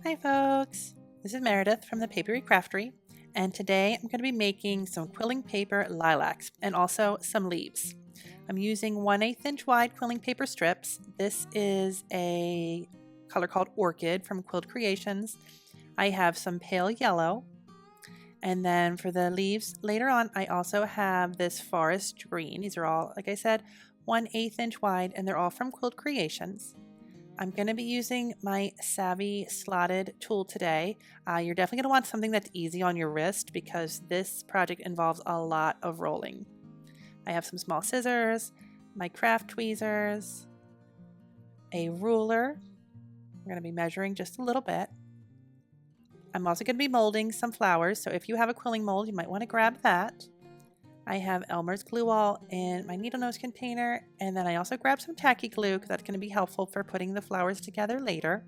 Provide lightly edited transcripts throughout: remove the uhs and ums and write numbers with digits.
Hi folks, this is Meredith from the Papery Craftery, and today I'm going to be making some quilling paper lilacs and also some leaves. I'm using 1/8 inch wide quilling paper strips. This is a color called Orchid from Quilt Creations. I have some pale yellow, and then for the leaves later on I also have this forest green. These are all, like I said, 1/8 inch wide, and they're all from Quilt Creations. I'm going to be using my Savvy slotted tool today. You're definitely going to want something that's easy on your wrist because this project involves a lot of rolling. I have some small scissors, my craft tweezers, a ruler. I'm going to be measuring just a little bit. I'm also going to be molding some flowers, so if you have a quilling mold, you might want to grab that. I have Elmer's glue all in my needle nose container, and then I also grabbed some tacky glue because that's going to be helpful for putting the flowers together later.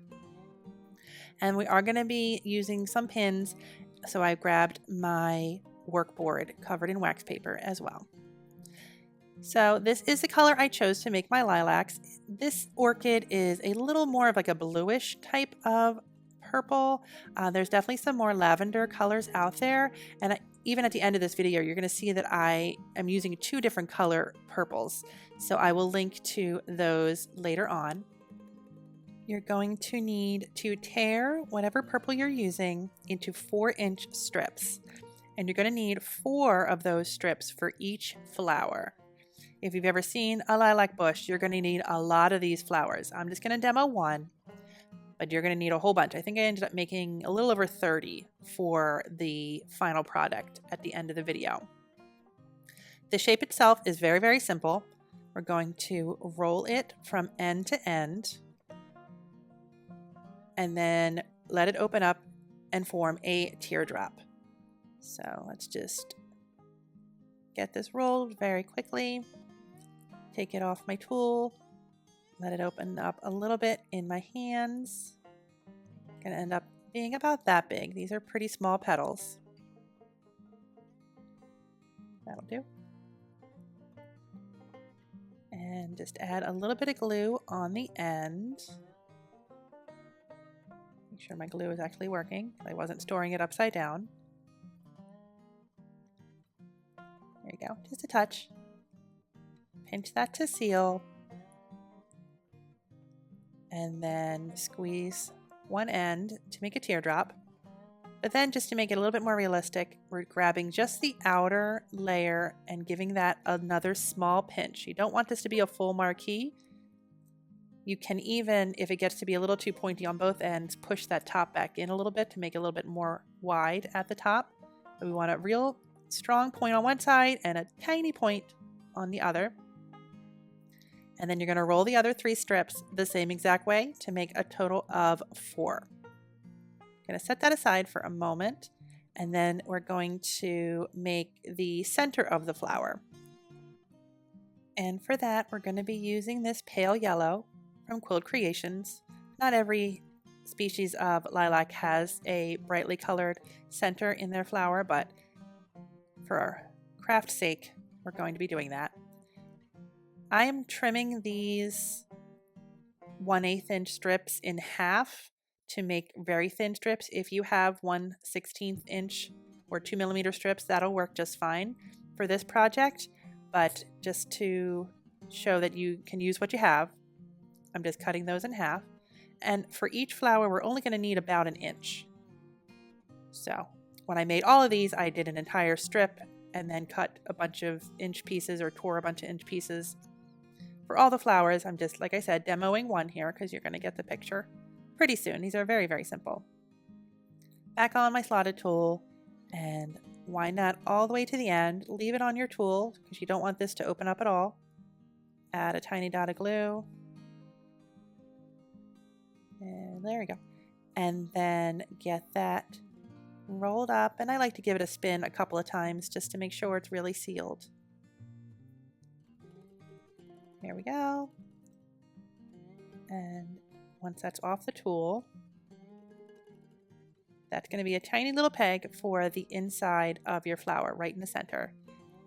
And we are going to be using some pins, so I grabbed my work board covered in wax paper as well. So this is the color I chose to make my lilacs. This orchid is a little more of like a bluish type of purple. There's definitely some more lavender colors out there, and even at the end of this video you're going to see that I am using 2 different color purples, so I will link to those later on. You're going to need to tear whatever purple you're using into 4-inch strips, and you're going to need 4 of those strips for each flower. If you've ever seen a lilac bush, you're going to need a lot of these flowers. I'm just going to demo one, but you're going to need a whole bunch. I think I ended up making a little over 30 for the final product at the end of the video. The shape itself is very, very simple. We're going to roll it from end to end and then let it open up and form a teardrop. So let's just get this rolled very quickly. Take it off my tool. Let it open up a little bit in my hands. Gonna end up being about that big. These are pretty small petals. That'll do. And just add a little bit of glue on the end. Make sure my glue is actually working. I wasn't storing it upside down. There you go, just a touch. Pinch that to seal. And then squeeze one end to make a teardrop. But then, just to make it a little bit more realistic, we're grabbing just the outer layer and giving that another small pinch. You don't want this to be a full marquee. You can even, if it gets to be a little too pointy on both ends, push that top back in a little bit to make it a little bit more wide at the top. But we want a real strong point on one side and a tiny point on the other. And then you're going to roll the other 3 strips the same exact way to make a total of 4. I'm going to set that aside for a moment, and then we're going to make the center of the flower. And for that, we're going to be using this pale yellow from Quilt Creations. Not every species of lilac has a brightly colored center in their flower, but for our craft's sake, we're going to be doing that. I am trimming these 1/8 inch strips in half to make very thin strips. If you have 1/16 inch or 2 millimeter strips, that'll work just fine for this project. But just to show that you can use what you have, I'm just cutting those in half. And for each flower, we're only going to need about 1 inch. So when I made all of these, I did an entire strip and then cut a bunch of inch pieces or tore a bunch of inch pieces. For all the flowers, I'm just, like I said, demoing one here because you're going to get the picture pretty soon. These are very, very simple. Back on my slotted tool and wind that all the way to the end. Leave it on your tool because you don't want this to open up at all. Add a tiny dot of glue. And there we go. And then get that rolled up. And I like to give it a spin a couple of times just to make sure it's really sealed. There we go. And once that's off the tool, that's going to be a tiny little peg for the inside of your flower right in the center.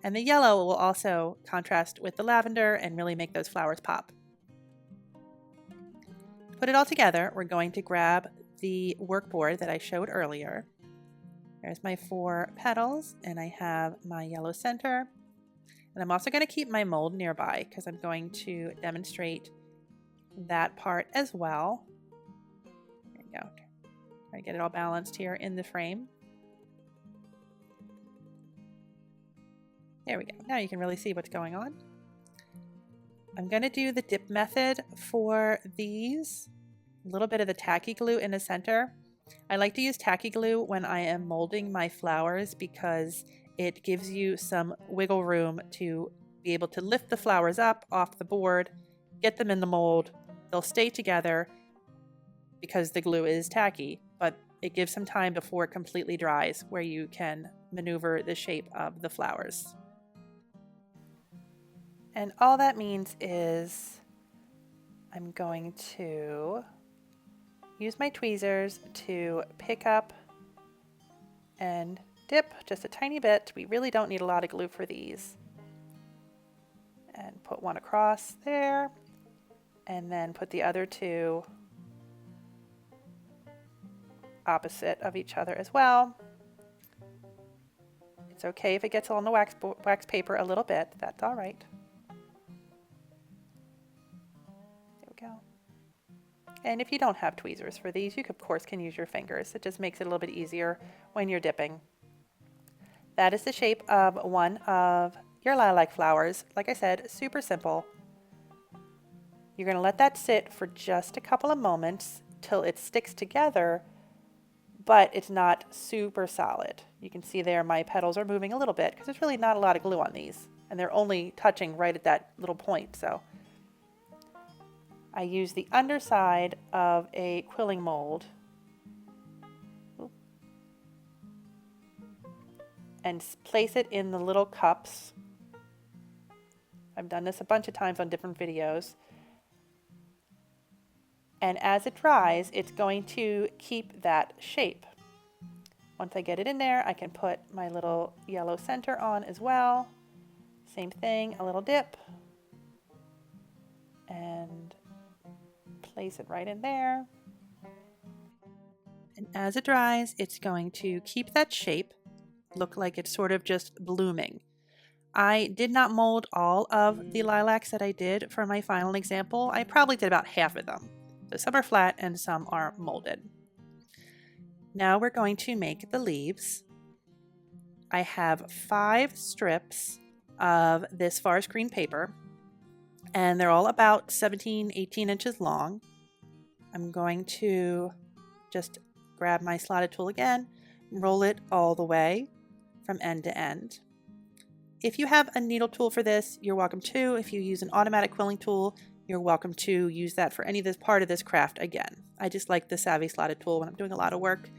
And the yellow will also contrast with the lavender and really make those flowers pop. To put it all together, we're going to grab the work board that I showed earlier. There's my 4 petals, and I have my yellow center. And I'm also going to keep my mold nearby because I'm going to demonstrate that part as well. There you go. Try to get it all balanced here in the frame. There we go. Now you can really see what's going on. I'm going to do the dip method for these. A little bit of the tacky glue in the center. I like to use tacky glue when I am molding my flowers because it gives you some wiggle room to be able to lift the flowers up off the board, get them in the mold. They'll stay together because the glue is tacky, but it gives some time before it completely dries where you can maneuver the shape of the flowers. And all that means is I'm going to use my tweezers to pick up and dip just a tiny bit. We really don't need a lot of glue for these. And put one across there, and then put the other 2 opposite of each other as well. It's okay if it gets on the wax paper a little bit. That's all right. There we go. And if you don't have tweezers for these, you of course can use your fingers. It just makes it a little bit easier when you're dipping. That is the shape of one of your lilac flowers. Like I said, super simple. You're going to let that sit for just a couple of moments till it sticks together, but it's not super solid. You can see there my petals are moving a little bit because there's really not a lot of glue on these, and they're only touching right at that little point. So I use the underside of a quilling mold and place it in the little cups. I've done this a bunch of times on different videos. And as it dries, it's going to keep that shape. Once I get it in there, I can put my little yellow center on as well. Same thing, a little dip. And place it right in there. And as it dries, it's going to keep that shape, look like it's sort of just blooming. I did not mold all of the lilacs that I did for my final example. I probably did about half of them. So some are flat and some are molded. Now we're going to make the leaves. I have 5 strips of this forest green paper, and they're all about 17, 18 inches long. I'm going to just grab my slotted tool again, roll it all the way from end to end. If you have a needle tool for this, you're welcome to. If you use an automatic quilling tool, you're welcome to use that for any of this part of this craft again. I just like the Savvy slotted tool when I'm doing a lot of work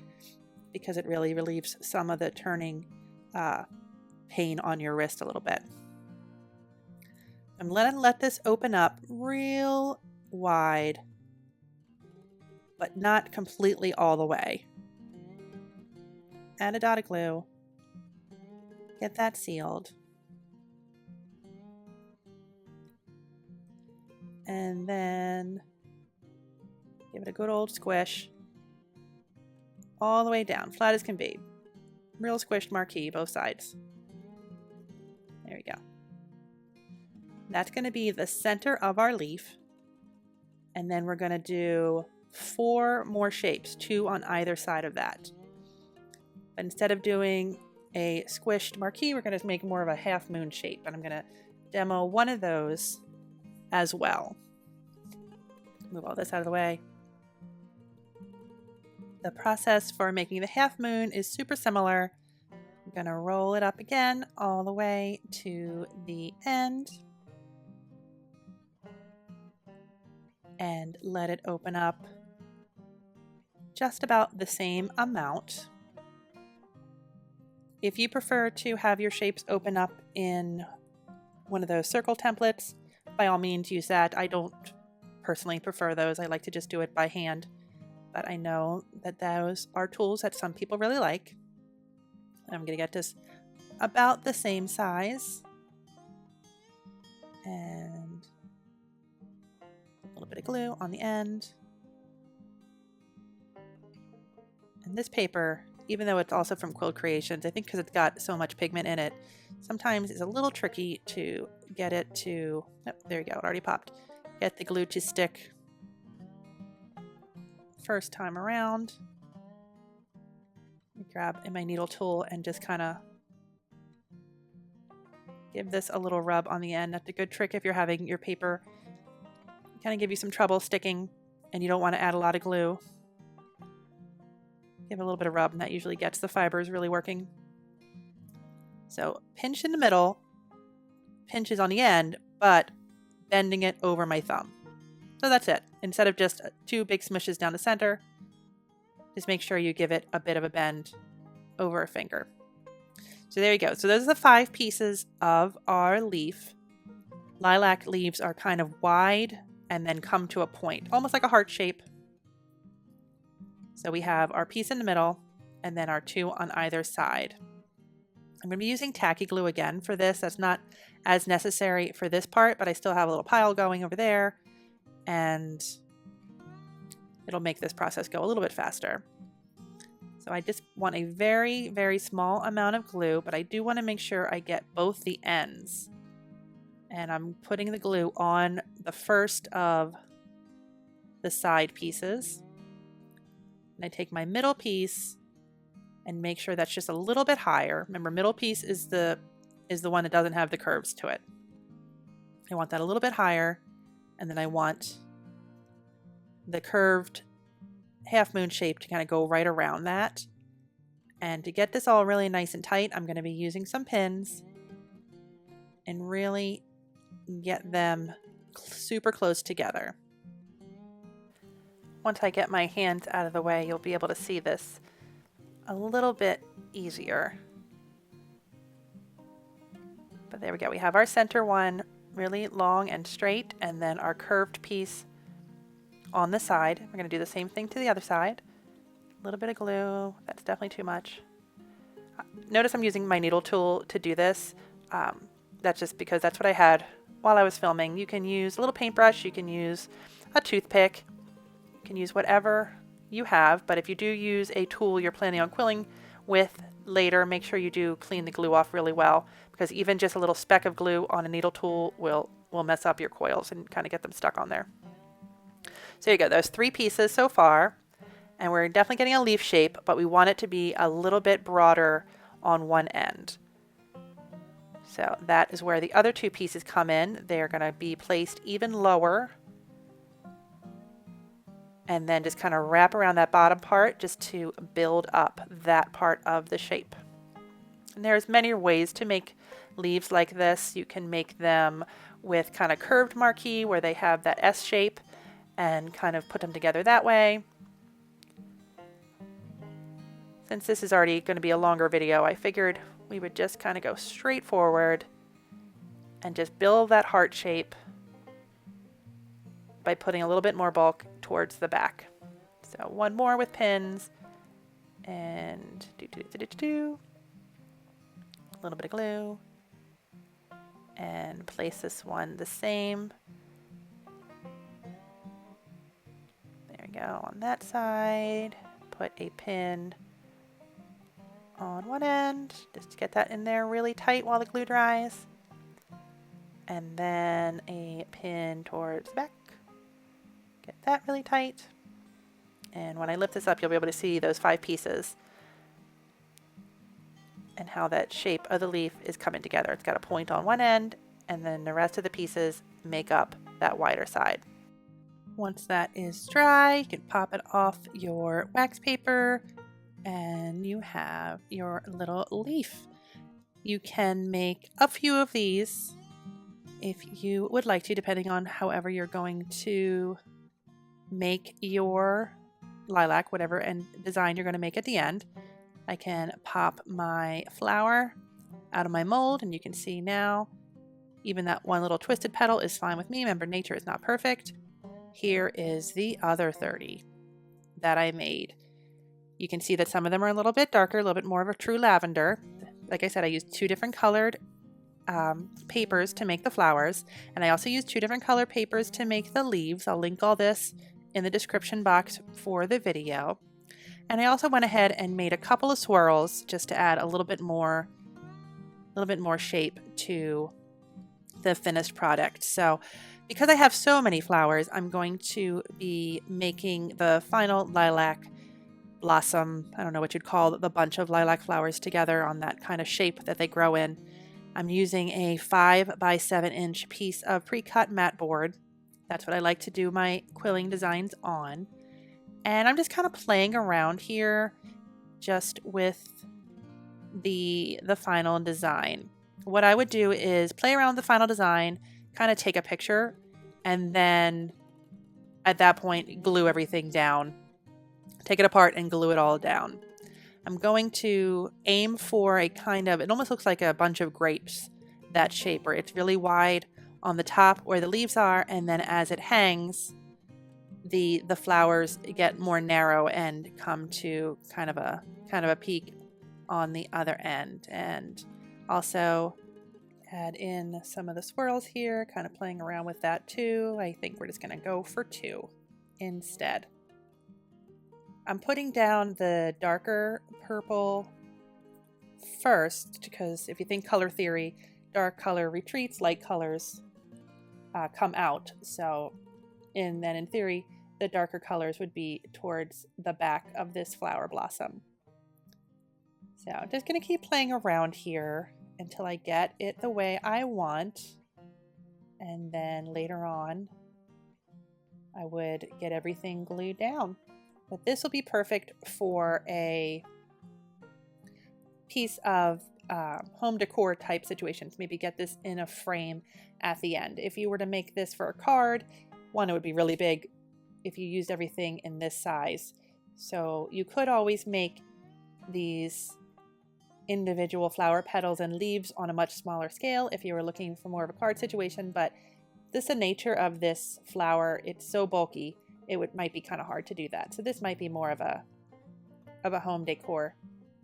because it really relieves some of the turning pain on your wrist a little bit. I'm going to let this open up real wide, but not completely all the way. Add a dot of glue. Get that sealed. And then give it a good old squish all the way down, flat as can be. Real squished marquee, both sides. There we go. That's going to be the center of our leaf. And then we're going to do 4 more shapes, 2 on either side of that. But instead of doing a squished marquee, we're going to make more of a half moon shape. And I'm going to demo one of those as well. Move all this out of the way. The process for making the half moon is super similar. I'm going to roll it up again all the way to the end and let it open up just about the same amount. If you prefer to have your shapes open up in one of those circle templates, by all means use that. I don't personally prefer those. I like to just do it by hand, but I know that those are tools that some people really like. I'm going to get this about the same size and a little bit of glue on the end. This paper, even though it's also from Quill Creations, I think because it's got so much pigment in it, sometimes it's a little tricky to get it to, oh, there you go, it already popped. Get the glue to stick first time around. I grab my needle tool and just kind of give this a little rub on the end. That's a good trick if you're having your paper kind of give you some trouble sticking and you don't want to add a lot of glue. Give it a little bit of rub, and that usually gets the fibers really working. So pinch in the middle, pinches on the end, but bending it over my thumb. So that's it. Instead of just 2 big smushes down the center, just make sure you give it a bit of a bend over a finger. So there you go. So those are the 5 pieces of our leaf. Lilac leaves are kind of wide and then come to a point, almost like a heart shape. So we have our piece in the middle and then our 2 on either side. I'm going to be using tacky glue again for this. That's not as necessary for this part, but I still have a little pile going over there, and it'll make this process go a little bit faster. So I just want a very, very small amount of glue, but I do want to make sure I get both the ends. And I'm putting the glue on the first of the side pieces. And I take my middle piece and make sure that's just a little bit higher. Remember, middle piece is the one that doesn't have the curves to it. I want that a little bit higher, and then I want the curved half moon shape to kind of go right around that. And to get this all really nice and tight, I'm going to be using some pins and really get them super close together. Once I get my hands out of the way, you'll be able to see this a little bit easier. But there we go. We have our center one really long and straight, and then our curved piece on the side. We're going to do the same thing to the other side. A little bit of glue. That's definitely too much. Notice I'm using my needle tool to do this. That's just because that's what I had while I was filming. You can use a little paintbrush. You can use a toothpick. You can use whatever you have, but if you do use a tool you're planning on quilling with later, make sure you do clean the glue off really well, because even just a little speck of glue on a needle tool will mess up your coils and kind of get them stuck on there. So there you go, those 3 pieces so far, and we're definitely getting a leaf shape, but we want it to be a little bit broader on one end. So that is where the other 2 pieces come in. They're going to be placed even lower, and then just kind of wrap around that bottom part just to build up that part of the shape. And there's many ways to make leaves like this. You can make them with kind of curved marquee where they have that S shape and kind of put them together that way. Since this is already going to be a longer video, I figured we would just kind of go straight forward and just build that heart shape by putting a little bit more bulk towards the back. So one more with pins, and a little bit of glue, and place this one the same. There we go on that side. Put a pin on one end, just to get that in there really tight while the glue dries. And then a pin towards the back. Get that really tight. And when I lift this up, you'll be able to see those 5 pieces and how that shape of the leaf is coming together. It's got a point on one end, and then the rest of the pieces make up that wider side. Once that is dry, you can pop it off your wax paper, and you have your little leaf. You can make a few of these if you would like to, depending on however you're going to make your lilac, whatever and design you're going to make at the end. I can pop my flower out of my mold, and you can see now even that one little twisted petal is fine with me. Remember, nature is not perfect. Here is the other 30 that I made. You can see that some of them are a little bit darker, a little bit more of a true lavender. Like I said, I used 2 different colored papers to make the flowers, and I also used 2 different color papers to make the leaves. I'll link all this in the description box for the video. And I also went ahead and made a couple of swirls just to add a little bit more shape to the finished product. So because I have so many flowers, I'm going to be making the final lilac blossom. I don't know what you'd call the bunch of lilac flowers together on that kind of shape that they grow in. I'm using a 5 by 7 inch piece of pre-cut matte board. That's what I like to do my quilling designs on. And I'm just kind of playing around here just with the final design. What I would do is play around with the final design, kind of take a picture, and then at that point glue everything down. Take it apart and glue it all down. I'm going to aim for a kind of, it almost looks like a bunch of grapes, that shape, where it's really wide on the top where the leaves are, and then as it hangs, the flowers get more narrow and come to kind of a peak on the other end. And also add in some of the swirls here, kind of playing around with that too. I think we're just going to go for 2 instead. I'm putting down the darker purple first because if you think color theory, dark color retreats, light colors come out. So, and then in theory, the darker colors would be towards the back of this flower blossom. So I'm just going to keep playing around here until I get it the way I want. And then later on, I would get everything glued down. But this will be perfect for a piece of home decor type situations. Maybe get this in a frame at the end. If you were to make this for a card, one, it would be really big if you used everything in this size. So you could always make these individual flower petals and leaves on a much smaller scale if you were looking for more of a card situation, but this is the nature of this flower. It's so bulky, might be kind of hard to do that. So this might be more of a home decor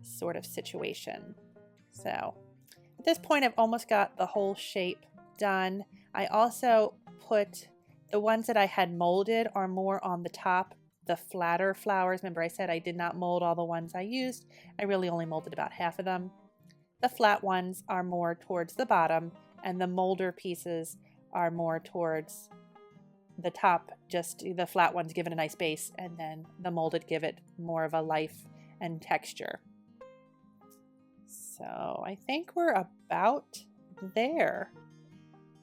sort of situation. So at this point, I've almost got the whole shape done. I also put the ones that I had molded are more on the top, the flatter flowers. Remember I said I did not mold all the ones I used. I really only molded about half of them. The flat ones are more towards the bottom, and the molder pieces are more towards the top. Just the flat ones give it a nice base, and then the molded give it more of a life and texture. So I think we're about there.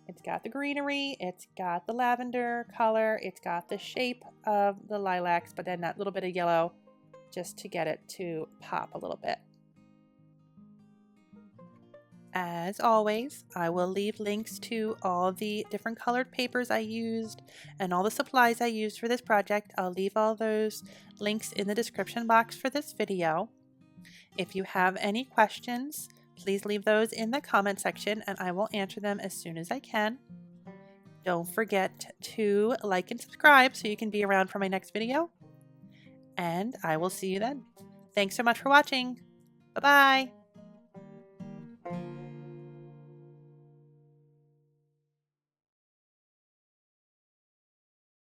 It's got the greenery, it's got the lavender color, it's got the shape of the lilacs, but then that little bit of yellow just to get it to pop a little bit. As always, I will leave links to all the different colored papers I used and all the supplies I used for this project. I'll leave all those links in the description box for this video. If you have any questions, please leave those in the comment section and I will answer them as soon as I can. Don't forget to like and subscribe so you can be around for my next video. And I will see you then. Thanks so much for watching. Bye-bye.